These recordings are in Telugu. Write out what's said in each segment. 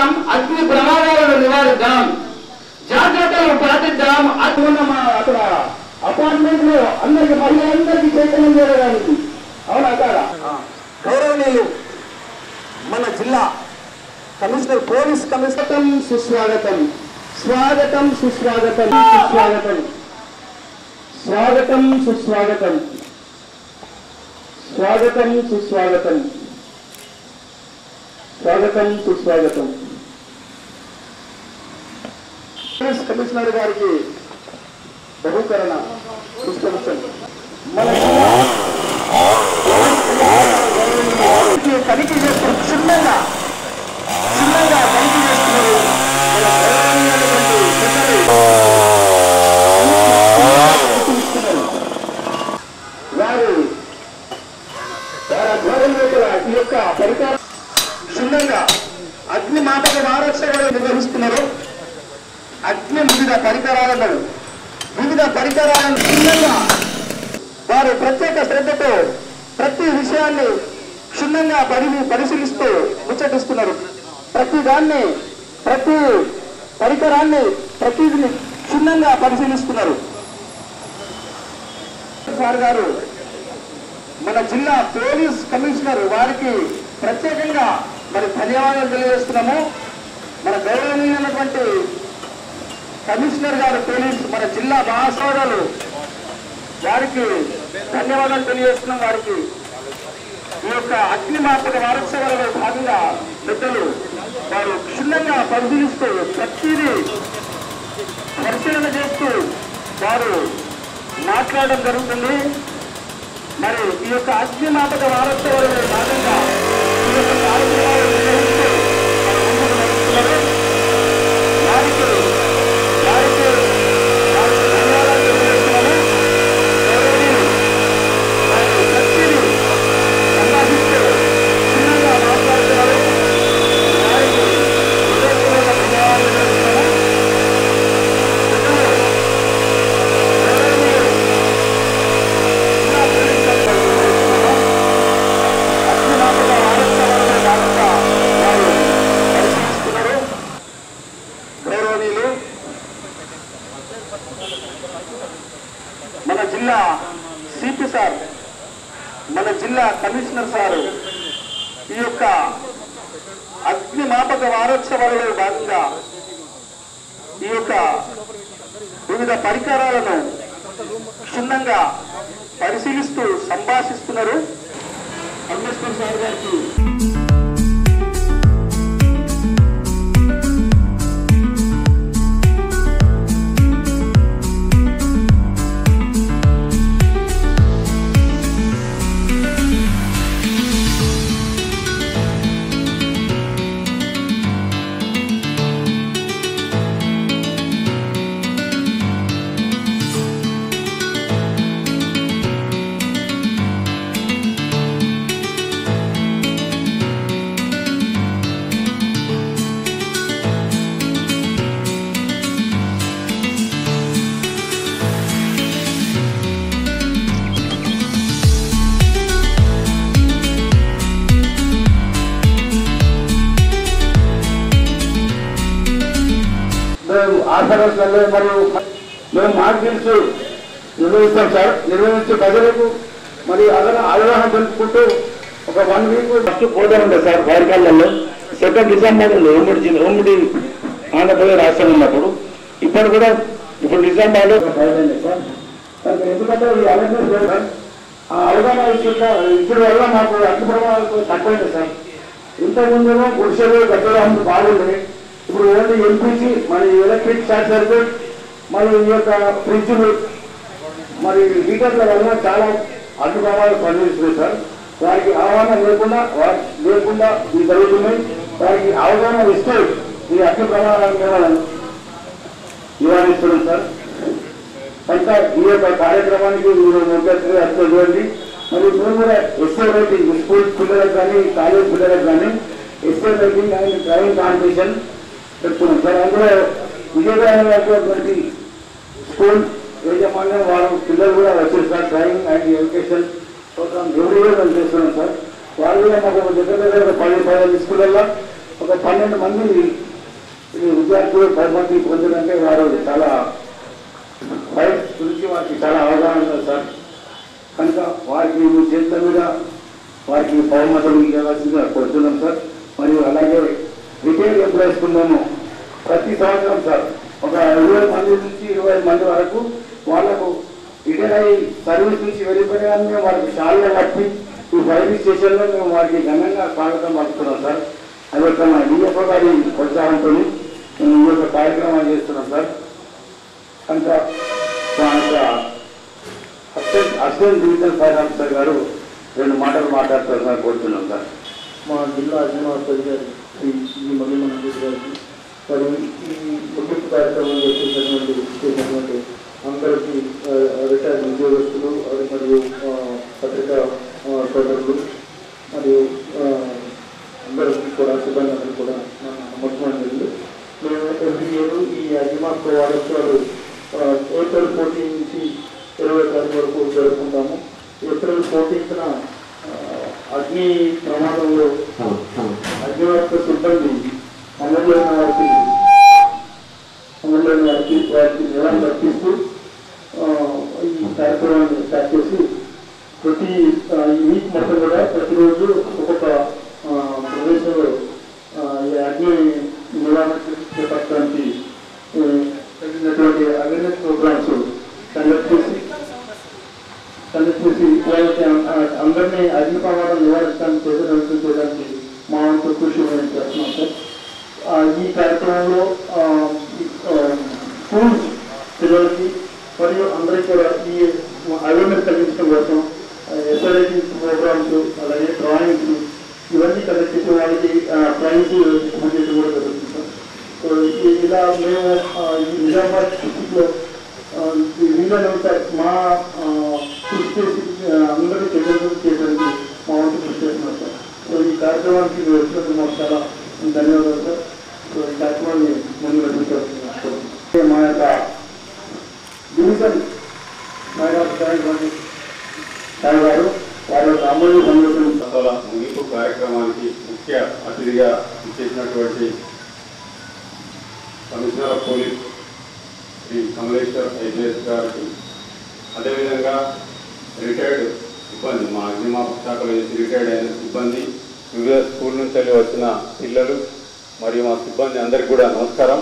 పాటిద్దాం, అగ్ని ప్రమాదాలను నివారిద్దాం, జాగ్రత్తలు పాటిద్దాం. అక్కడ అపార్ట్మెంట్ లో అందరికి మహిళలందరికీ చైతన్యం చేయడానికి అవునా కాదా? గౌరవనీయులు మన జిల్లా కమిషనర్, పోలీస్ కమిషనర్ సుస్వాగతం, స్వాగతం సుస్వాగతం, సుస్వాగతం, స్వాగతం సుస్వాగతం, స్వాగతం సుస్వాగతం, స్వాగతం సుస్వాగతం. పోలీస్ కమిషనర్ గారికి బహుకరణ పుష్పగుచ్చం. మన తనిఖీ చేస్తున్న చిన్నగా తనిఖీ చేస్తున్నారు. వారు ఈ యొక్క పరికరం క్షుణ్ణంగా అగ్నిమాపక వారోత్సవాలు నిర్వహిస్తున్నారు. అగ్ని వివిధ పరికరాలను క్షుణ్ణంగా వారు ప్రత్యేక శ్రద్ధతో ప్రతి విషయాన్ని క్షుణ్ణంగా పరిశీలిస్తూ ముచ్చటిస్తున్నారు. ప్రతి పరికరాన్ని ప్రతిదిని క్షుణ్ణంగా పరిశీలిస్తున్నారు. సార్ గారు మన జిల్లా పోలీస్ కమిషనర్ వారికి ప్రత్యేకంగా మరి ధన్యవాదాలు తెలియజేస్తున్నాము. మన గౌరవనీయమైనటువంటి కమిషనర్ గారు పోలీస్ మన జిల్లా మహాసోదరులు వారికి ధన్యవాదాలు తెలియజేస్తున్నాం. వారికి ఈ యొక్క అగ్నిమాపక వారోత్సవాలలో భాగంగా పెద్దలు వారు క్షుణ్ణంగా పరిశీలిస్తూ ప్రతిదీ పరిశీలన చేస్తూ వారు మాట్లాడడం జరుగుతుంది. మరి ఈ యొక్క అగ్నిమాపక వారోత్సవాలలో భాగంగా ఈ యొక్క కార్యక్రమాలు నిర్వహిస్తూ ముందుకు నడుస్తున్నారు. వారికి ధన్యవాదాలు తెలియజేస్తున్నాము. ప్రతిదీ సంభాషిస్తూ చిన్నగా మాట్లాడుతున్నారు. వారికి హృదయపూర్వక ధన్యవాదాలు తెలియజేస్తున్నాము. మన జిల్లా సిపి సార్, మన జిల్లా కమిషనర్ సారు ఈ యొక్క అగ్నిమాపక వారోత్సవాలలో భాగంగా ఈ యొక్క వివిధ పరికరాలను క్షుణ్ణంగా పరిశీలిస్తూ సంభాషిస్తున్నారు. కమిషనర్ సార్ గారికి ఆసరాలలో మరియు మేము మార్కెట్స్ నిర్వహిస్తాం సార్. నిర్వహించే ప్రజలకు మరి అవగాహన తెలుపుకుంటూ ఒక 1 వీక్ ఫస్ట్ ప్రోగ్రాం ఉంది సార్ వారికాలలో. 2 డిసెంబర్లో ఉమ్మడి ఆంధ్రప్రదేశ్ రాష్ట్రం ఉన్నప్పుడు ఇప్పుడు నిజామాబాద్లో సార్. ఎందుకంటే ఈ అవేర్నెస్ లేదు సార్. ఆ అవగాహన ఇప్పుడు వల్ల మాకు అగ్ని ప్రమాదాలు తక్కువైంది సార్. ఇంతకుముందు గుడిసెలు కట్టడం బాగుంది. ఇప్పుడు ఓన్లీ ఎల్పిజి మరి ఎలక్ట్రిక్ షార్ట్ సర్క్యూట్ మరి ఈ యొక్క ఫ్రిడ్జ్లు మరి హీటర్ల వల్ల చాలా అగ్ని ప్రమాదాలు పనిచేస్తున్నాయి సార్. వారికి అవగాహన లేకుండా ఈ జరుగుతున్నాయి. వారికి అవగాహన ఇస్తే ఈ అగ్ని ప్రమాదాలను నివారిస్తున్నాం సార్. కనుక ఈ యొక్క కార్యక్రమానికి మీరు ముఖ్యంగా అర్థం చేయండి. మరి మేము కూడా ఎస్ఏ రైటింగ్ స్కూల్ పిల్లలకు కానీ కాలేజ్ పిల్లలకు కానీ essay writing and driving competition పెడుతున్నాం సార్. అందులో విజయవాడటువంటి స్కూల్ యాజమాన్యం వారు పిల్లలు కూడా వచ్చారు sir. Driving and education programme every year మేము చేస్తున్నాం సార్. వాళ్ళు కూడా మాకు దగ్గర 10-15 స్కూళ్ళల్లో ఒక 12 మంది విద్యార్థులు బహుమతి పొందడంటే వారు చాలా ఫైట్ గురించి వారికి చాలా అవగాహన ఉంది సార్. కనుక వారికి మీ చేతుల మీద వారికి బహుమతులు ఇవ్వాల్సిందిగా కోరుతున్నాం సార్. మరియు అలాగే రిటైర్డ్ ఎంప్లాయీస్ మేము ప్రతి సంవత్సరం సార్ ఒక 20 మంది నుంచి 25 మంది వరకు వాళ్ళకు రిటైర్ అయ్యి సర్వీస్ నుంచి వెళ్ళిపోయాలని మేము వారికి షాల్గా కట్టి ఈ రైల్వే స్టేషన్లో మేము వారికి ఘనంగా స్వాగతం పలుకుతున్నాం సార్. అది ఒక మా డిఎఫ్ఓ గారి ప్రోత్సాహంతో మేము ఈ యొక్క కార్యక్రమాలు చేస్తున్నాం సార్. కనుక మా యొక్క అసిస్టెంట్ డివిజనల్ ఫైర్ ఆఫీసర్ గారు 2 మాటలు మాట్లాడుతారు సార్, కోరుతున్నాం సార్. మా జిల్లా అధికారి గారు శ్రీ మల్లిమోహన్ రెడ్డి గారికి మరియు ఈ ముగింపు కార్యక్రమంలో చేసినటువంటి అందరికీ రిటైర్డ్ ఉద్యోగస్తులు మరియు పత్రికా సోదరులు మరియు అందరికీ కూడా సిబ్బంది అందరికీ కూడా నమస్కారం జరిగింది. మేము ఎవ్రీ ఇయర్ ఈ అగ్నిమార్క్ వారోత్సవాలు ఏప్రిల్ 14 నుంచి 20 తారీఖు వరకు జరుపుకుంటాము. ఏప్రిల్ 14న అగ్ని ప్రమాదంలో అగ్నిమార్క్ సిబ్బంది అమరులైన వారికి నివాళులు అర్పిస్తూ ఈ కార్యక్రమాన్ని స్టార్ట్ చేసి ప్రతి ఈ వీక్ మొత్తం కూడా ప్రతిరోజు ఒక్కొక్క ప్రదేశంలో ఈ అగ్ని నివారణ చేపట్టడానికి తగినటువంటి అవేర్నెస్ ప్రోగ్రామ్స్ కండక్ట్ చేసి వాళ్ళకి అందరినీ అగ్ని ప్రమాదం నివారించడానికి చేయడానికి మా వంతు కృషి మేము చేస్తున్నాం సార్. ఈ కార్యక్రమంలో స్కూల్స్ పిల్లలకి మరియు అందరికీ కూడా ఈ అవేర్నెస్ కలిగించడం కోసం ఎస్ఐటి ప్రోగ్రామ్స్ అలాగే డ్రాయింగ్స్ ఇవన్నీ కండక్ట్ చేసే వాళ్ళకి ప్రైజ్ డిస్ట్రిబ్యూట్ కూడా జరుగుతుంది సార్. సో ఇలా మేము ఈ నిజామాబాద్ డిస్ట్రిక్ట్లో వీళ్ళని మా కృషి చేసి అందరినీ చర్చలు చేయడానికి మా వంతు కృషి చేస్తున్నాం సార్. సో ఈ కార్యక్రమానికి మీరు వచ్చినందుకు మాకు చాలా ధన్యవాదాలు సార్. సో ఈ కార్యక్రమాన్ని ముందు నడిపించాల్సింది మా యొక్క డివిజన్ గారు వారి యొక్క అమలు ముగింపు కార్యక్రమానికి ముఖ్య అతిథిగా చేసినటువంటి commissioner of police Shri Kamaleshwar IPS గారికి, అదేవిధంగా రిటైర్డ్ సిబ్బంది మా అగ్నిమాపక శాఖలో చేసి రిటైర్డ్ అయిన సిబ్బంది, వివిధ స్కూల్ నుంచి వచ్చిన పిల్లలు మరియు మా సిబ్బంది అందరికీ కూడా నమస్కారం.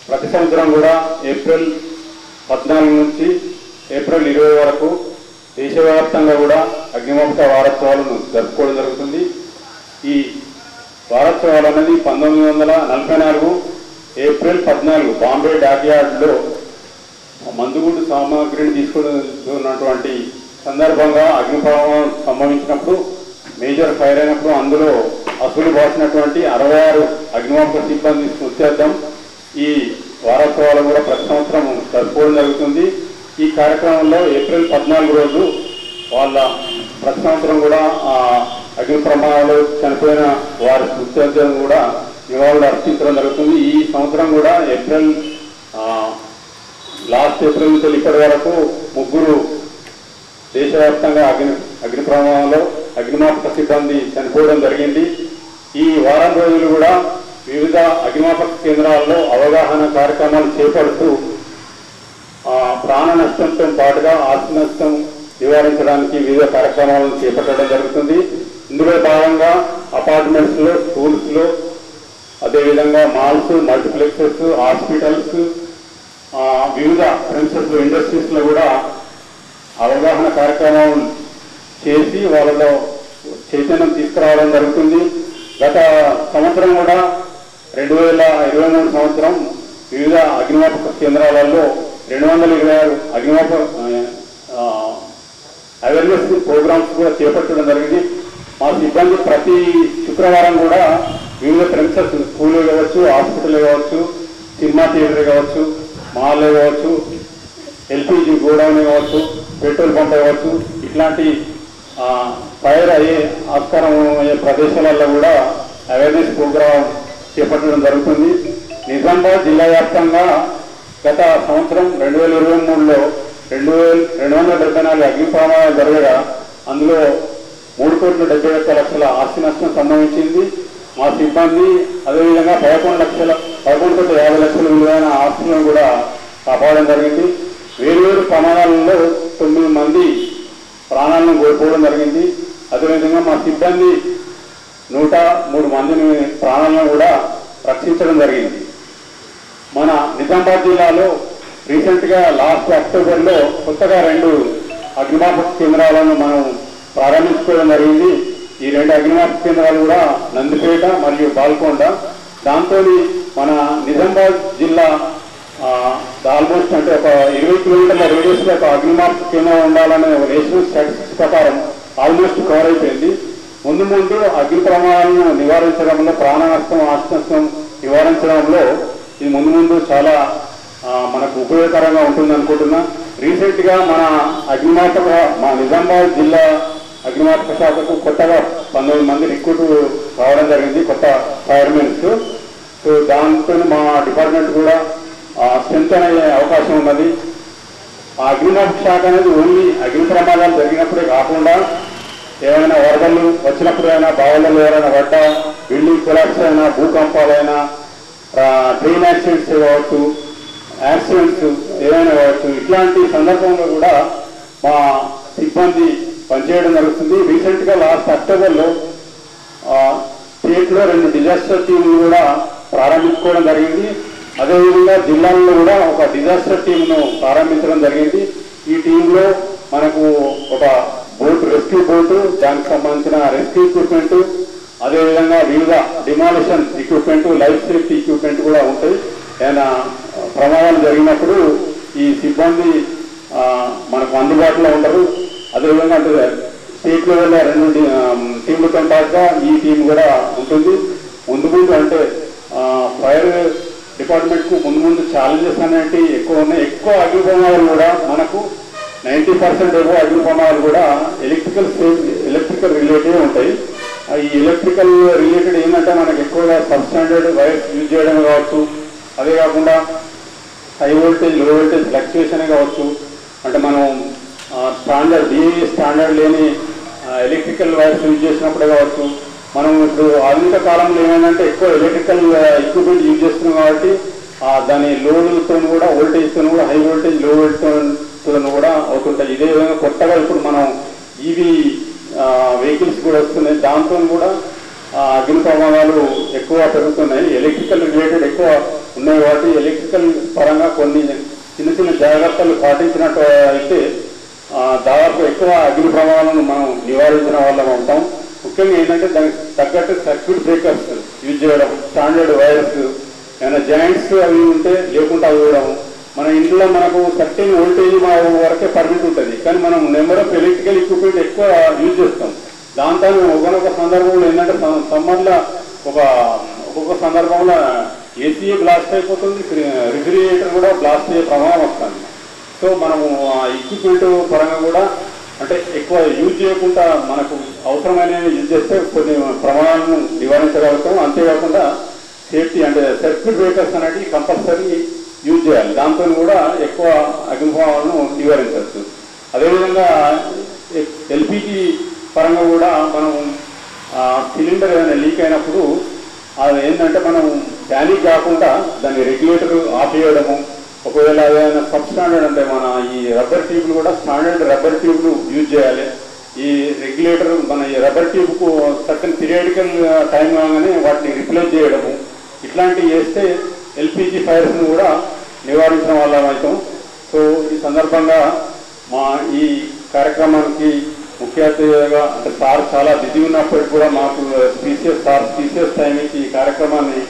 ప్రతి సంవత్సరం కూడా ఏప్రిల్ 14 నుంచి ఏప్రిల్ 20 వరకు దేశవ్యాప్తంగా కూడా అగ్నిమాపక వారోత్సవాలను జరుపుకోవడం జరుగుతుంది. ఈ వారోత్సవాలు అనేది 1944 ఏప్రిల్ 14 బాంబే డాక్యార్డ్లో మందుగుండు సామాగ్రిని తీసుకున్నటువంటి సందర్భంగా అగ్ని ప్రమాదం సంభవించినప్పుడు మేజర్ ఫైర్ అయినప్పుడు అందులో అసలు బాసినటువంటి 66 అగ్నిమాపక సిబ్బంది స్మృత్యర్థం ఈ వారోత్సవాలు కూడా ప్రతి సంవత్సరం జరుపుకోవడం జరుగుతుంది. ఈ కార్యక్రమంలో ఏప్రిల్ 14 రోజు వాళ్ళ ప్రతి సంవత్సరం కూడా అగ్ని ప్రమాదాలు చనిపోయిన వారి స్మృత్యర్థం కూడా నివాళులు అర్పించడం జరుగుతుంది. ఈ సంవత్సరం కూడా లాస్ట్ ఏప్రిల్ నుంచి ఇప్పటి వరకు 3 దేశవ్యాప్తంగా అగ్ని ప్రమాదంలో అగ్నిమాపక సిబ్బంది చనిపోవడం జరిగింది. ఈ వారం రోజులు కూడా వివిధ అగ్నిమాపక కేంద్రాల్లో అవగాహన కార్యక్రమాలు చేపడుతూ ప్రాణ నష్టంతో పాటుగా ఆస్తి నష్టం నివారించడానికి వివిధ కార్యక్రమాలను చేపట్టడం జరుగుతుంది. ఇందులో భాగంగా అపార్ట్మెంట్స్లో, స్కూల్స్లో, అదేవిధంగా మాల్స్, మల్టీప్లెక్సెస్, హాస్పిటల్స్, వివిధ ప్రెమిసెస్, ఇండస్ట్రీస్లో కూడా అవగాహన కార్యక్రమం చేసి వాళ్ళలో చైతన్యం తీసుకురావడం జరుగుతుంది. గత సంవత్సరం కూడా 2023 సంవత్సరం వివిధ అగ్నిమాపక కేంద్రాలలో 226 అగ్నిమాపక అవేర్నెస్ ప్రోగ్రామ్స్ కూడా చేపట్టడం జరిగింది. మా సిబ్బంది ప్రతి శుక్రవారం కూడా వివిధ ప్రెమిసెస్, స్కూల్ కావచ్చు, హాస్పిటల్ కావచ్చు, సినిమా థియేటర్ కావచ్చు, మాల్ కావచ్చు, ఎల్పిజి గోడౌన్ కావచ్చు, పెట్రోల్ పంప్ కావచ్చు, ఇట్లాంటి ఫైర్ అయ్యే ఆస్కారం అయ్యే ప్రదేశాలలో కూడా అవేర్నెస్ ప్రోగ్రామ్ చేపట్టడం జరుగుతుంది. నిజామాబాద్ జిల్లా వ్యాప్తంగా గత సంవత్సరం 2023లో 274 అగ్ని ప్రమాదాలు జరగగా అందులో 3,71,00,000 ఆస్తి నష్టం సంభవించింది. మా సిబ్బంది అదేవిధంగా 11,50,00,000 విలువైన ఆస్తులను కూడా కాపాడడం జరిగింది. వేరువేరు ప్రమాదాలలో 9 మంది ప్రాణాలను కోల్పోవడం జరిగింది. అదేవిధంగా మా సిబ్బంది 103 మందిని ప్రాణాలను కూడా రక్షించడం జరిగింది. మన నిజామాబాద్ జిల్లాలో రీసెంట్గా లాస్ట్ అక్టోబర్లో కొత్తగా 2 అగ్నిమాపక కేంద్రాలను మనం ప్రారంభించుకోవడం జరిగింది. ఈ 2 అగ్నిమాపక కేంద్రాలు కూడా నందిపేట మరియు బాల్కొండ. దాంతో మన నిజామాబాద్ జిల్లా ఆల్మోస్ట్ అంటే ఒక 20 కిలోమీటర్ల రేడియస్లో ఒక అగ్నిమాపక కేంద్రం ఉండాలనే నేషనల్ స్టాటిస్టిక్స్ ప్రకారం ఆల్మోస్ట్ కవర్ అయిపోయింది. ముందు ముందు అగ్ని ప్రమాదాలను నివారించడంలో, ప్రాణ నష్టం, ఆస్తి నష్టం నివారించడంలో ఇది ముందు చాలా మనకు ఉపయోగకరంగా ఉంటుంది అనుకుంటున్నా. రీసెంట్గా మన మా నిజామాబాద్ జిల్లా అగ్నిమాపక శాఖకు కొత్తగా 19 మంది రిక్రూట్ రావడం జరిగింది, కొత్త ఫైర్మెన్స్. సో దాంతో మా డిపార్ట్మెంట్ కూడా స్ట్రెంత్ అయ్యే అవకాశం ఉన్నది. ఆ అగ్నిమాపక శాఖ అనేది ఓన్లీ అగ్ని ప్రమాదాలు జరిగినప్పుడే కాకుండా ఏమైనా వరదలు వచ్చినప్పుడైనా, బావులలో ఎవరైనా పడ్డా, బిల్డింగ్ కొలాప్స్ అయినా, భూకంపాలైనా, ట్రైన్ యాక్సిడెంట్స్ కావచ్చు, యాక్సిడెంట్స్ ఏమైనా కావచ్చు, ఇట్లాంటి సందర్భంలో కూడా మా సిబ్బంది పనిచేయడం జరుగుతుంది. రీసెంట్గా లాస్ట్ అక్టోబర్లో స్టేట్లో 2 డిజాస్టర్ టీంలు కూడా ప్రారంభించుకోవడం జరిగింది. అదేవిధంగా జిల్లాల్లో కూడా ఒక డిజాస్టర్ టీంను ప్రారంభించడం జరిగింది. ఈ టీంలో మనకు ఒక బోట్, రెస్క్యూ బోటు, దానికి సంబంధించిన రెస్క్యూ ఎక్విప్మెంట్, అదేవిధంగా వివిధ demolition equipment, life safety equipment కూడా ఉంటాయి. ఏదైనా ప్రమాదాలు జరిగినప్పుడు ఈ సిబ్బంది మనకు అందుబాటులో ఉండరు. అదేవిధంగా అంటే స్టేట్ లెవెల్లో 2 టీంలతో పాటుగా ఈ టీం కూడా ఉంటుంది. ముందు అంటే ఫైర్ డిపార్ట్మెంట్కు ముందు ఛాలెంజెస్ అనేవి ఎక్కువ ఉన్నాయి. ఎక్కువ అగ్ని ప్రమాదాలు కూడా మనకు 90% ఏవో అగ్ని ప్రమాదాలు కూడా ఎలక్ట్రికల్ రిలేటెడ్ ఉంటాయి. ఈ ఎలక్ట్రికల్ రిలేటెడ్ ఏంటంటే మనకు ఎక్కువగా సబ్ స్టాండర్డ్ వైర్స్ యూజ్ చేయడం కావచ్చు, అదే కాకుండా హై వోల్టేజ్, లో వోల్టేజ్ ఫ్లక్చుయేషన్ కావచ్చు. అంటే మనం స్టాండర్డ్ డిఏ స్టాండర్డ్ లేని ఎలక్ట్రికల్ వైర్స్ యూజ్ చేసినప్పుడే కావచ్చు. మనం ఇప్పుడు ఆధునిక కాలంలో ఏమైందంటే ఎక్కువ ఎలక్ట్రికల్ ఎక్విప్మెంట్ యూజ్ చేస్తున్నాం కాబట్టి దాని లోడ్లతో కూడా, వోల్టేజ్తో కూడా, హై వోల్టేజ్, లో వోల్టేజ్తో కూడా అవుతుంటాయి. ఇదే విధంగా కొత్తగా ఇప్పుడు మనం ఈవీ వెహికల్స్ కూడా వస్తున్నాయి. దాంతో కూడా అగ్ని ప్రమాదాలు ఎక్కువ పెరుగుతున్నాయి. ఎలక్ట్రికల్ రిలేటెడ్ ఎక్కువ ఉన్నాయి కాబట్టి ఎలక్ట్రికల్ పరంగా కొన్ని చిన్న జాగ్రత్తలు పాటించినట్టు అయితే దాదాపు ఎక్కువ అగ్ని ప్రమాదాలను మనం నివారించిన వాళ్ళం అవుతాం. ముఖ్యంగా ఏంటంటే దానికి తగ్గట్టు సర్క్యూట్ బ్రేకర్స్ యూజ్ చేయడం, స్టాండర్డ్ వైర్స్, ఏమైనా జాయింట్స్ అవి ఉంటే లేకుండా అవ్వడం. మన ఇంట్లో మనకు సర్టెన్ వోల్టేజ్ వరకే పర్మిట్ ఉంటుంది, కానీ మనం నెంబర్ ఆఫ్ ఎలక్ట్రికల్ ఎక్విప్మెంట్ ఎక్కువ యూజ్ చేస్తాం. దాంతో ఒకనొక సందర్భంలో ఏంటంటే సమ్మర్లో ఒక్కొక్క సందర్భంలో ఏసీఏ బ్లాస్ట్ అయిపోతుంది, రిఫ్రిజిరేటర్ కూడా బ్లాస్ట్ అయ్యే ప్రమాదం వస్తుంది. సో మనము ఆ ఎక్విప్మెంట్ పరంగా కూడా అంటే ఎక్కువ యూజ్ చేయకుండా మనకు అవసరమైనవి యూజ్ చేస్తే కొన్ని ప్రమాదాలను నివారించగలుగుతాం. అంతేకాకుండా సేఫ్టీ అంటే సర్క్యూట్ బ్రేకర్స్ అనేవి కంపల్సరీ యూజ్ చేయాలి. దాంతో కూడా ఎక్కువ అగ్ని ప్రమాదాలను నివారించవచ్చు. అదేవిధంగా ఎల్పిజి పరంగా కూడా మనం సిలిండర్ ఏదైనా లీక్ అయినప్పుడు అది ఏంటంటే మనం ప్యానిక్ కాకుండా దాన్ని రెగ్యులేటర్ ఆఫ్ చేయడము, ఒకవేళ ఏదైనా సబ్ స్టాండర్డ్ అంటే మన ఈ రబ్బర్ ట్యూబ్లు కూడా స్టాండర్డ్ రబ్బర్ ట్యూబ్లు యూజ్ చేయాలి. ఈ రెగ్యులేటర్ మన ఈ రబ్బర్ ట్యూబ్కు సర్టన్ పీరియాడికల్ టైం కాగానే వాటిని రిప్లేస్ చేయడము, ఇట్లాంటివి చేస్తే ఎల్పిజి ఫైర్స్ను కూడా నివారించిన వాళ్ళం అవుతాం. సో ఈ సందర్భంగా మా ఈ కార్యక్రమానికి ముఖ్య అతిథిగా అంటే సార్ చాలా బిజీ ఉన్నప్పటికీ కూడా మాకు స్పీసియస్ టైం ఇచ్చి ఈ కార్యక్రమాన్ని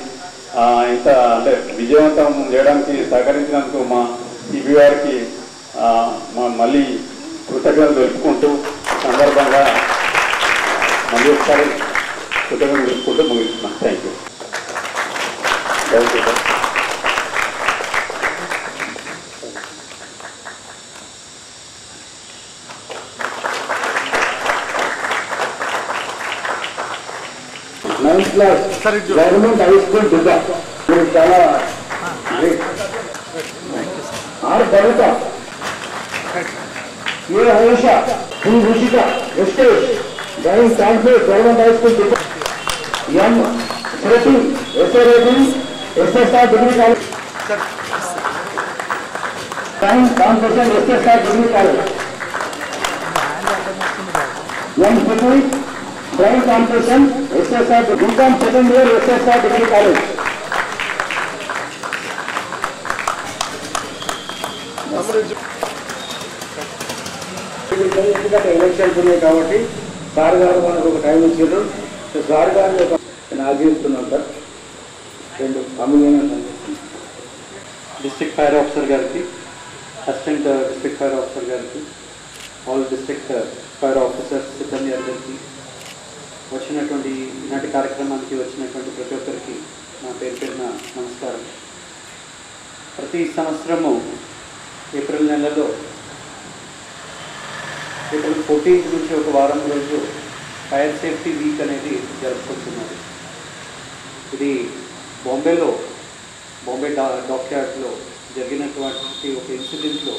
ఇంత అంటే విజయవంతం చేయడానికి సహకరించినందుకు మా సిబి గారికి మళ్ళీ కృతజ్ఞతలు తెలుపుకుంటూ సందర్భంగా మళ్ళీ ఒకసారి కృతజ్ఞతలు తెలుపుకుంటూ ముగిస్తున్నాను. Thank you. Ninth class government high school Durga మీరు చాలా ఆర్ భరత ఏ హరీష శ్రీ రుషిక వెస్టేజ్ government high school Durga M Shruti SRIB SSR degree college science competition SSR degree college M Shruti drawing competition SSR BCom second year SSR degree college. ఎందుకంటే ఎలక్షన్స్ ఉన్నాయి కాబట్టి సార్ గారు మనకు ఒక టైం ఇచ్చారు. సార్ గారిని ఆశిస్తున్నాం సార్. రెండు అమూల్యమైన డిస్ట్రిక్ట్ ఫైర్ ఆఫీసర్ గారికి, అసిస్టెంట్ డిస్ట్రిక్ట్ ఫైర్ ఆఫీసర్ గారికి, ఆల్ డిస్ట్రిక్ట్ ఫైర్ ఆఫీసర్స్ సిబ్బంది అందరికీ, వచ్చినటువంటి ఈనాటి కార్యక్రమానికి వచ్చినటువంటి ప్రతి ఒక్కరికి నా పేరు పేరున నమస్కారం. ప్రతి సంవత్సరము ఏప్రిల్ నెలలో ఏప్రిల్ 14th నుంచి ఒక వారం రోజు ఫైర్ సేఫ్టీ వీక్ అనేది జరుపుకుంటున్నారు. ఇది బాంబే డాక్యార్డ్లో జరిగినటువంటి ఒక ఇన్సిడెంట్లో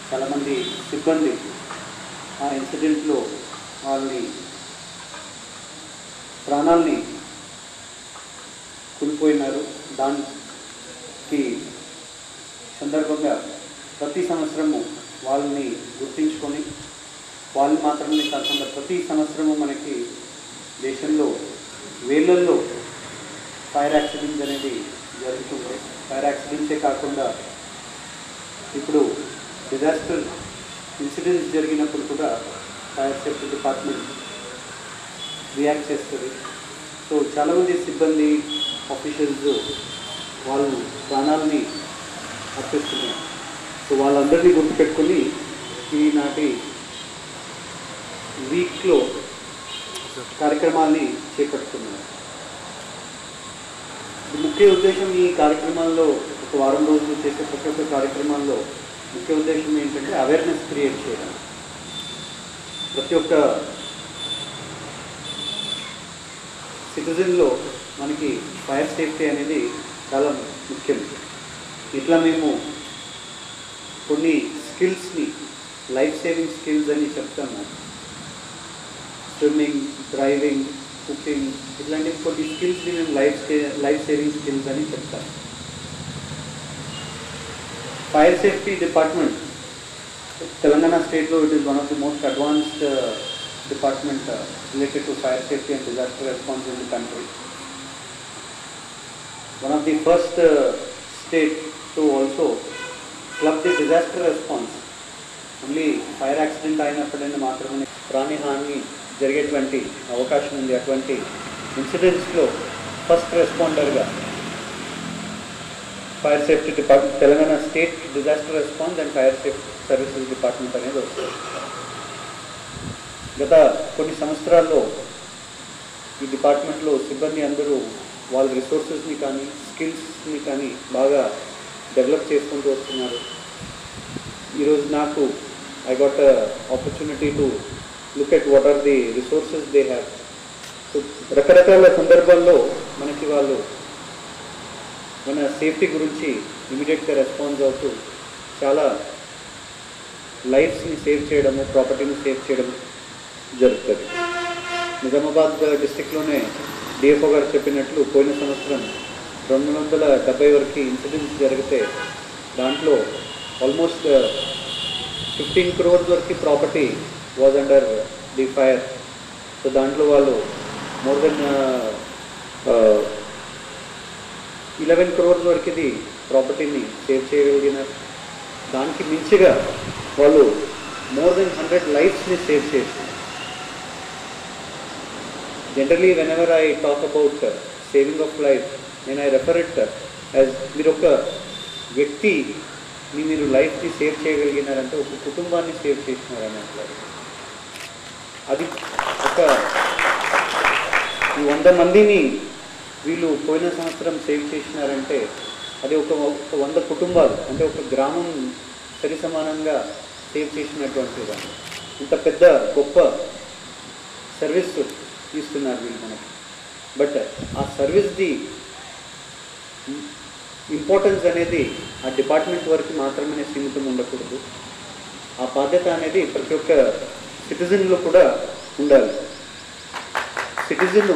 చాలామంది సిబ్బంది ఆ ఇన్సిడెంట్లో వాళ్ళని ప్రాణాలని కోల్పోయినారు. దానికి సందర్భంగా ప్రతి సంవత్సరము వాళ్ళని గుర్తించుకొని వాళ్ళు మాత్రమే కాకుండా ప్రతి సంవత్సరము మనకి దేశంలో వేలల్లో ఫైర్ యాక్సిడెంట్స్ అనేది జరుగుతుంది. ఫైర్ యాక్సిడెంట్సే కాకుండా ఇప్పుడు డిజాస్టర్ ఇన్సిడెంట్స్ జరిగినప్పుడు కూడా ఫైర్ సేఫ్టీ డిపార్ట్మెంట్ రియాక్ట్ చేస్తుంది. సో చాలామంది సిబ్బంది ఆఫీషియల్స్ వాళ్ళు ప్రాణాలని అర్పిస్తున్నారు. సో వాళ్ళందరినీ గుర్తుపెట్టుకొని ఈనాటి వీక్లో కార్యక్రమాన్ని చేపడుతున్నారు. ముఖ్య ఉద్దేశం ఈ కార్యక్రమాల్లో ఒక వారం రోజులు చేసే ప్రతి ఒక్క కార్యక్రమాల్లో ముఖ్య ఉద్దేశం ఏంటంటే అవేర్నెస్ క్రియేట్ చేయడం. ప్రతి ఒక్క సిటిజన్లో మనకి ఫైర్ సేఫ్టీ అనేది చాలా ముఖ్యం. ఇట్లా మేము కొన్ని స్కిల్స్ని లైఫ్ సేవింగ్ స్కిల్స్ అని చెప్తాము. స్విమ్మింగ్, డ్రైవింగ్, కుకింగ్ ఇట్లాంటి కొన్ని స్కిల్స్ని మేము లైఫ్ సేవింగ్ స్కిల్స్ అని చెప్తాము. ఫైర్ సేఫ్టీ డిపార్ట్మెంట్ తెలంగాణ స్టేట్లో it is one of the most advanced department related to fire safety and disaster response in the country. One of the first state to also club the disaster response. Only fire accident అయినప్పుడైనా మాత్రమే ప్రాణహాని జరిగేటువంటి అవకాశం ఉంది. అటువంటి ఇన్సిడెంట్స్లో ఫస్ట్ రెస్పాండర్గా fire safety department, Telangana state disaster response and fire safety services department అనేది వస్తుంది. గత కొన్ని సంవత్సరాల్లో ఈ డిపార్ట్మెంట్లో సిబ్బంది అందరూ వాళ్ళ రిసోర్సెస్ని కానీ స్కిల్స్ని కానీ బాగా డెవలప్ చేసుకుంటూ వస్తున్నారు. ఈరోజు నాకు I got opportunity to look at what are the resources they have. So రకరకాల సందర్భాల్లో మనకి వాళ్ళు మన సేఫ్టీ గురించి ఇమీడియట్గా రెస్పాన్స్ అవుతూ చాలా లైఫ్స్ని సేవ్ చేయడము, ప్రాపర్టీని సేవ్ చేయడము జరుగుతుంది. నిజామాబాద్ డిస్టిక్లోనే డిఎఫ్ఓ గారు చెప్పినట్లు పోయిన సంవత్సరం 270 వరకు ఇన్సిడెంట్స్ జరిగితే దాంట్లో ఆల్మోస్ట్ 15 crores వరకు property was under the fire. So దాంట్లో వాళ్ళు మోర్ దెన్ 11 crores వరకు ఇది ప్రాపర్టీని సేవ్ చేయగలిగినారు. దానికి మించిగా వాళ్ళు మోర్ దెన్ 100 లైఫ్స్ని సేవ్ చేసి. Generally, whenever I talk about saving of life, when I refer it as మీరు ఒక వ్యక్తిని మీరు లైఫ్ని సేవ్ చేయగలిగినారంటే ఒక కుటుంబాన్ని సేవ్ చేసినారని అంటారు. అది ఒక 100 మందిని వీళ్ళు పోయిన సంవత్సరం సేవ్ చేసినారంటే అది ఒక 100 కుటుంబాలు, అంటే ఒక గ్రామం సరి సమానంగా సేవ్ చేసినటువంటి దాన్ని. ఇంత పెద్ద గొప్ప సర్వీస్ ఇస్తున్నారు వీళ్ళు మనకి. బట్ ఆ సర్వీస్ది ఇంపార్టెన్స్ అనేది ఆ డిపార్ట్మెంట్ వరకు మాత్రమే సీమితం ఉండకూడదు. ఆ బాధ్యత అనేది ప్రతి ఒక్క సిటిజన్లో కూడా ఉండాలి. సిటిజన్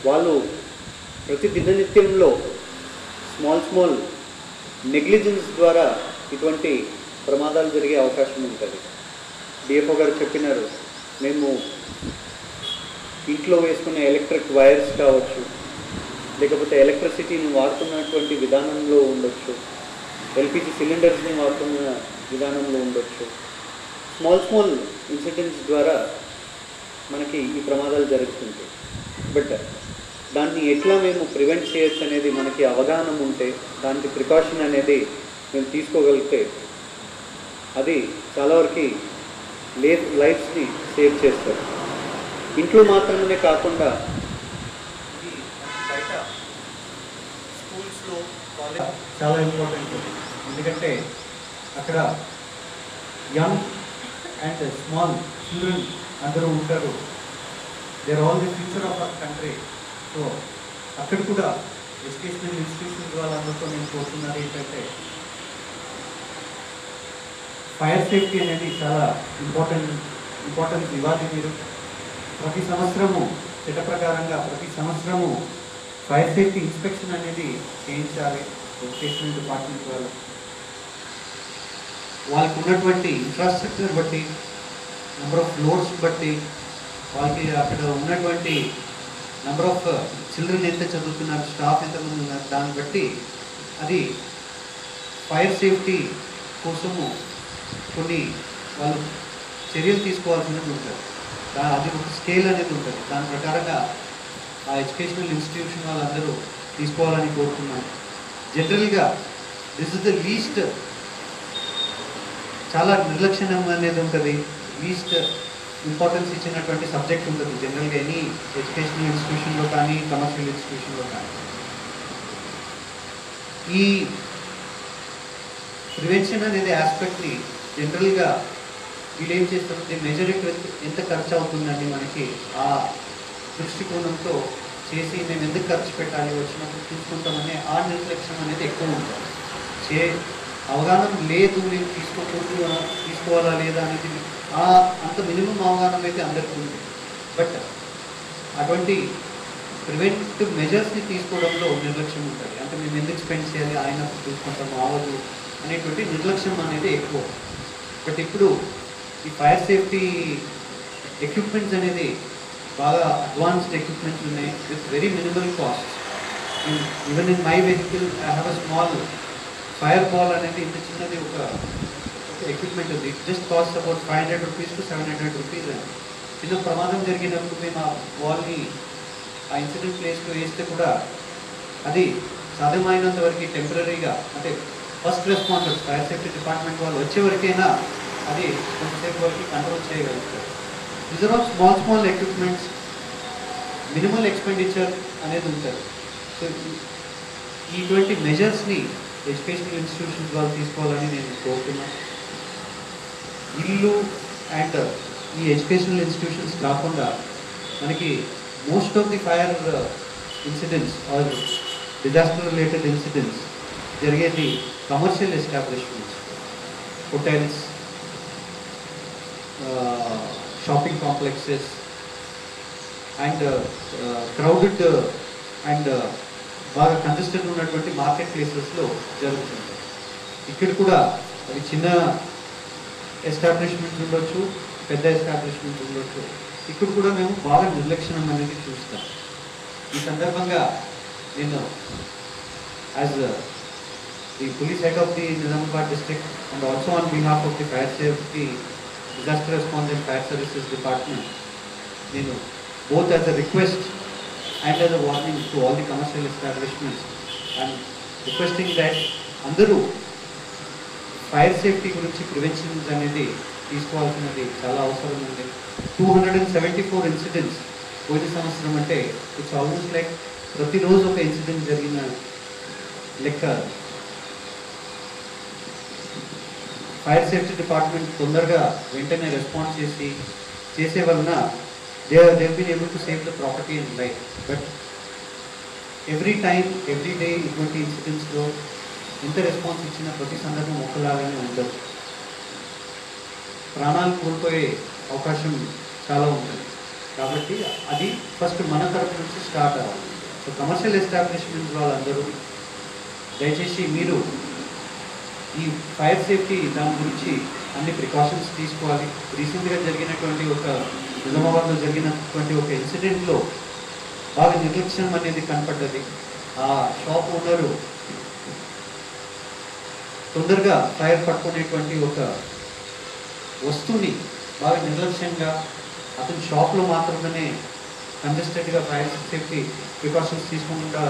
వాళ్ళు ప్రతి దిననిత్యంలో స్మాల్ నెగ్లిజెన్స్ ద్వారా ఇటువంటి ప్రమాదాలు జరిగే అవకాశం ఉంటుంది. డిఎఫ్ఓ గారు చెప్పినారు, మేము ఇంట్లో వేసుకునే ఎలక్ట్రిక్ వైర్స్ కావచ్చు, లేకపోతే ఎలక్ట్రిసిటీని వాడుతున్నటువంటి విధానంలో ఉండొచ్చు, ఎల్పిజి సిలిండర్స్ని వాడుతున్న విధానంలో ఉండొచ్చు. స్మాల్ ఇన్సిడెంట్స్ ద్వారా మనకి ఈ ప్రమాదాలు జరుగుతుంటాయి. బట్ దాన్ని ఎట్లా మేము ప్రివెంట్ చేయొచ్చు అనేది మనకి అవగాహన ఉంటే, దానికి ప్రికాషన్ అనేది మేము తీసుకోగలిగితే అది చాలా వరకు లైఫ్స్ని సేవ్ చేస్తారు. ఇంట్లో మాత్రమే కాకుండా బయట స్కూల్స్లో కాలేజ్ చాలా ఇంపార్టెంట్. ఎందుకంటే అక్కడ యంగ్ అండ్ స్మాల్ చిల్డ్రన్ అందరూ ఉంటారు. They are all the future of our country. So అక్కడ కూడా ఎడ్యుకేషనల్ ఇన్స్టిట్యూషన్స్ వాళ్ళందరితో నేను కోరుతున్నారు ఏంటంటే ఫైర్ సేఫ్టీ అనేది చాలా ఇంపార్టెన్స్ ఇవ్వాలి. మీరు ప్రతి సంవత్సరము చట్ట ప్రకారంగా ప్రతి సంవత్సరము ఫైర్ సేఫ్టీ ఇన్స్పెక్షన్ అనేది చేయించాలి. ఎడ్యుకేషనల్ డిపార్ట్మెంట్ వాళ్ళకి ఉన్నటువంటి ఇన్ఫ్రాస్ట్రక్చర్ బట్టి, నెంబర్ ఆఫ్ ఫ్లోర్స్ బట్టి, వాళ్ళకి అక్కడ ఉన్నటువంటి నెంబర్ ఆఫ్ చిల్డ్రన్ ఎంత చదువుతున్నారు, స్టాఫ్ ఎంతమంది ఉన్నారు, దాన్ని బట్టి అది ఫైర్ సేఫ్టీ కోసము కొన్ని వాళ్ళు చర్యలు తీసుకోవాల్సినది ఉంటుంది. అది ఒక స్కేల్ అనేది ఉంటుంది. దాని ప్రకారంగా ఆ ఎడ్యుకేషనల్ ఇన్స్టిట్యూషన్ వాళ్ళందరూ తీసుకోవాలని కోరుతున్నాను. జనరల్గా దిస్ ఇస్ ద లీస్ట్, చాలా నిర్లక్ష్యం అనేది ఉంటుంది, లీస్ట్ ఇంపార్టెన్స్ ఇచ్చినటువంటి సబ్జెక్ట్ ఉంటుంది జనరల్గా ఎనీ ఎడ్యుకేషనల్ ఇన్స్టిట్యూషన్లో కానీ కమర్షియల్ ఇన్స్టిట్యూషన్లో కానీ. ఈ ప్రివెన్షన్ అనేది ఆస్పెక్ట్ని జనరల్గా వీళ్ళు ఏం చేస్తారు, మెజర్ ఎంత ఖర్చు అవుతుందండి మనకి ఆ దృష్టికోణంతో చేసి మేము ఎందుకు ఖర్చు పెట్టాలి, వచ్చినప్పుడు చూసుకుంటామనే ఆ నిర్లక్ష్యం అనేది ఎక్కువ ఉంటుంది. అవగాహన లేదు, మేము తీసుకోవాలా లేదా అనేది అంత మినిమం అవగాహన అయితే అందరికీ ఉంది. బట్ అటువంటి ప్రివెంటివ్ మెజర్స్ని తీసుకోవడంలో నిర్లక్ష్యం ఉంటుంది. అంటే మేము ఎందుకు స్పెండ్ చేయాలి, ఆయన చూసుకుంటాం అవ్వదు అనేటువంటి నిర్లక్ష్యం అనేది ఎక్కువ. బట్ ఇప్పుడు ఈ ఫైర్ సేఫ్టీ ఎక్విప్మెంట్స్ అనేది బాగా అడ్వాన్స్డ్ ఎక్విప్మెంట్స్ ఉన్నాయి with very minimal cost. Even in my vehicle I have a small fire ball అనేది ఇంత చిన్నది ఒక ఎక్విప్మెంట్ ఉంది. It just cost about 500 rupees to 700 rupees. చిన్న ప్రమాదం జరిగినప్పుడు మేము ఆ బాల్ని ఆ ఇన్సిడెంట్ ప్లేస్లో వేస్తే కూడా అది సాధ్యమైనంత వరకు టెంపరీగా, అంటే first responders fire safety department వాళ్ళు వచ్చే వరకైనా అది కొంతసేపు వరకు కంట్రోల్ చేయగలుగుతారు. These are all small equipments, minimal expenditure అనేది ఉంటుంది. సో ఇటువంటి మెజర్స్ని ఎడ్యుకేషనల్ ఇన్స్టిట్యూషన్స్ వాళ్ళు తీసుకోవాలని నేను కోరుతున్నాను. ఇల్లు అండ్ ఈ ఎడ్యుకేషనల్ ఇన్స్టిట్యూషన్స్ కాకుండా మనకి most of the fire incidents or disaster related incidents జరిగేది commercial establishments, hotels, shopping complexes and crowded and బాగా కంజెస్టెడ్ ఉన్నటువంటి మార్కెట్ ప్లేసెస్లో జరుగుతుంది. ఇక్కడ కూడా అవి చిన్న ఎస్టాబ్లిష్మెంట్స్ ఉండొచ్చు, పెద్ద ఎస్టాబ్లిష్మెంట్స్ ఉండొచ్చు. ఇక్కడ కూడా మేము బాగా నిర్లక్ష్యం అనేది చూస్తాం. ఈ సందర్భంగా నేను as the police head of the Nizamabad district and also on behalf of the fire safety, disaster response and fire services department, nenu both as a request and as a warning to all the commercial establishments and requesting that andaru fire safety gurinchi preventions anedi తీసుకోవాల్సినది చాలా అవసరం ఉంది. 274 ఇన్సిడెంట్స్ పోయిన సంవత్సరం అంటే ఇట్స్ ఆల్మోస్ట్ లైక్ ప్రతిరోజు ఒక ఇన్సిడెంట్ జరిగిన లెక్క. ఫైర్ సేఫ్టీ డిపార్ట్మెంట్ తొందరగా వెంటనే రెస్పాన్స్ చేసే వలన they been able to save the property and life. But every time every day ఇటువంటి ఇన్సిడెంట్స్లో ఎంత రెస్పాన్స్ ఇచ్చినా ప్రతి సందర్భం ఒకలాగానే ఉండదు. ప్రాణాలు కోల్పోయే అవకాశం చాలా ఉంటుంది. కాబట్టి అది ఫస్ట్ మన తరపు నుంచి స్టార్ట్ అవ్వాలి. సో కమర్షియల్ ఎస్టాబ్లిష్మెంట్స్ వాళ్ళందరూ దయచేసి మీరు ఈ ఫైర్ సేఫ్టీ దాని గురించి అన్ని ప్రికాషన్స్ తీసుకోవాలి. రీసెంట్గా జరిగినటువంటి నిజామాబాద్లో జరిగినటువంటి ఒక ఇన్సిడెంట్లో బాగా నిర్లక్ష్యం అనేది కనపడ్డది. ఆ షాప్ ఓనరు తొందరగా ఫైర్ పట్టుకునేటువంటి ఒక వస్తువుని బాగా నిర్లక్ష్యంగా అతని షాప్లో మాత్రమే కంజెస్టెడ్గా ఫైర్ సేఫ్టీ ప్రికాషన్స్ తీసుకుండా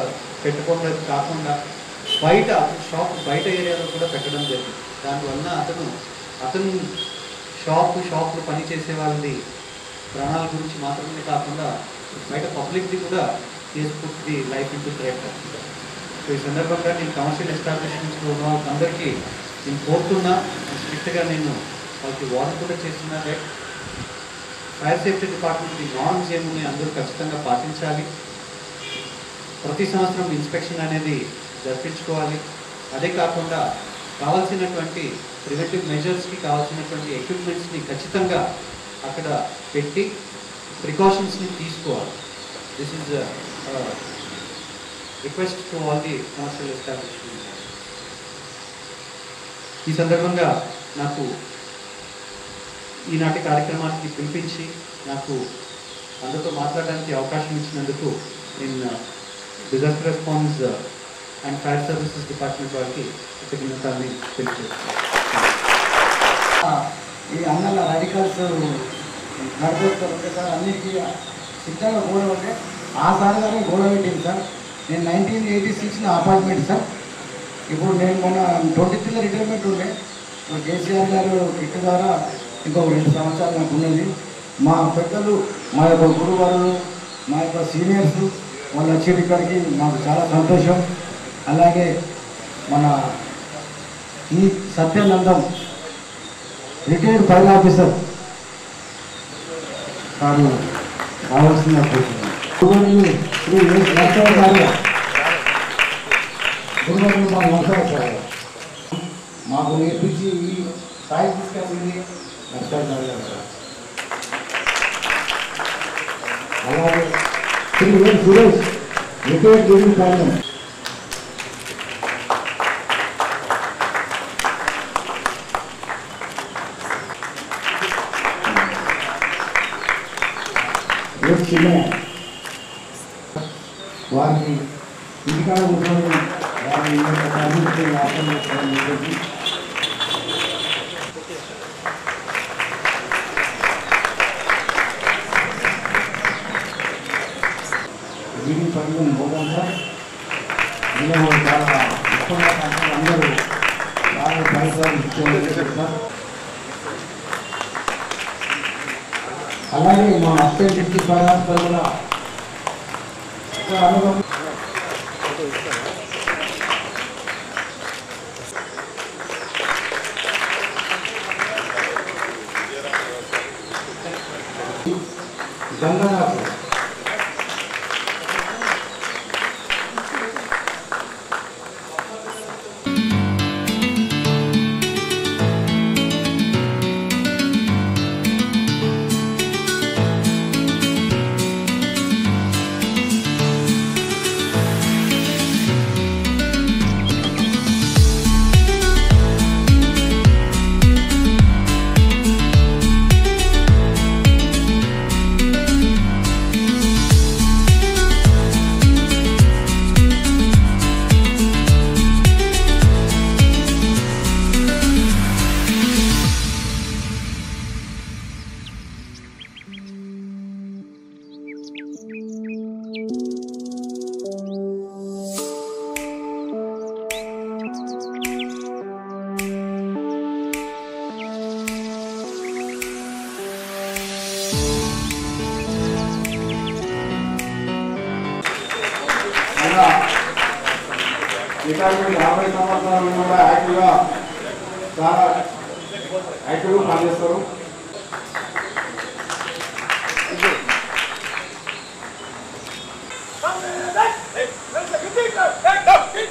పెట్టకుండా కాకుండా బయట అతని షాప్ బయట ఏరియాలో కూడా పెట్టడం జరిగింది. దానివల్ల అతను షాప్లో పనిచేసే వాళ్ళది ప్రాణాల గురించి మాత్రమే కాకుండా బయట పబ్లిక్ది కూడా తీసుకుంటుంది లైఫ్ ఇంటూ థ్రెట్. సో ఈ సందర్భంగా నేను కమర్షియల్ ఎస్టాబ్లిష్మెంట్స్లో ఉన్న వాళ్ళందరికీ నేను కోరుతున్నా, స్ట్రిక్ట్గా నేను వాళ్ళకి వార్న్ కూడా చేస్తున్నా. ఫైర్ సేఫ్టీ డిపార్ట్మెంట్ నార్మ్స్ ఏమున్నాయి అందరూ ఖచ్చితంగా పాటించాలి. ప్రతి సంవత్సరం ఇన్స్పెక్షన్ అనేది జరిపించుకోవాలి. అదే కాకుండా కావాల్సినటువంటి ప్రివెంటివ్ మెజర్స్కి కావాల్సినటువంటి ఎక్విప్మెంట్స్ని ఖచ్చితంగా అక్కడ పెట్టి ప్రికాషన్స్ని తీసుకోవాలి. This is request to all the commercial establishments. ఈ సందర్భంగా నాకు ఈనాటి కార్యక్రమానికి పిలిపించి నాకు అందరితో మాట్లాడడానికి అవకాశం ఇచ్చినందుకు నేను disaster response and fire services department వారికి కృతజ్ఞతల్ని తెలియజేస్తున్నాను. ఈ అన్నల రాడికల్స్ నడిపిస్తారు ఉంటే సార్ అన్నిటికీ సిద్ధంగా గోడ ఉంటే ఆ సార్ గానే గోడ పెట్టింది సార్. నేను 1986 అపార్ట్మెంట్ సార్. ఇప్పుడు నేను మొన్న 23 రిటైర్మెంట్ ఉండే కేసీఆర్ గారు కిట్ ద్వారా ఇంకొక 2 సంవత్సరాలు నాకు ఉన్నది. మా పెద్దలు మా యొక్క గురువారు మా యొక్క సీనియర్స్ వాళ్ళు వచ్చేది ఇక్కడికి మాకు చాలా సంతోషం. అలాగే మన ఈ సత్యానందం రిటైర్డ్ ఫైర్ ఆఫీసర్ వారు కావాల్సిన శ్రీ నరసింహ గారు గురువారు మా నరసింహ సార్ మాకు నేర్పించి ఈ స్థాయి తీసుకెళ్ళింది నరసింహ గారు. అలాగే Shri Suresh retired junior firemen. వారిని ఇంటికాడ కూర్చొని వారిని వీడి పనులు పోకుండా నేను చాలా ఎక్కువగా అందరూ బాగా పరిసరాలు ఇచ్చేవారు. అలాగే మా అస్టేట్ డిస్ట్రిక్ట్ ఫైనాన్స్ కూడా అనుభవం గంగానాథ్ రిటైర్మెంట్ 50 సంవత్సరాలు కూడా యాక్టివ్గా చాలా యాక్టివ్గా పనిచేస్తారు. Hey,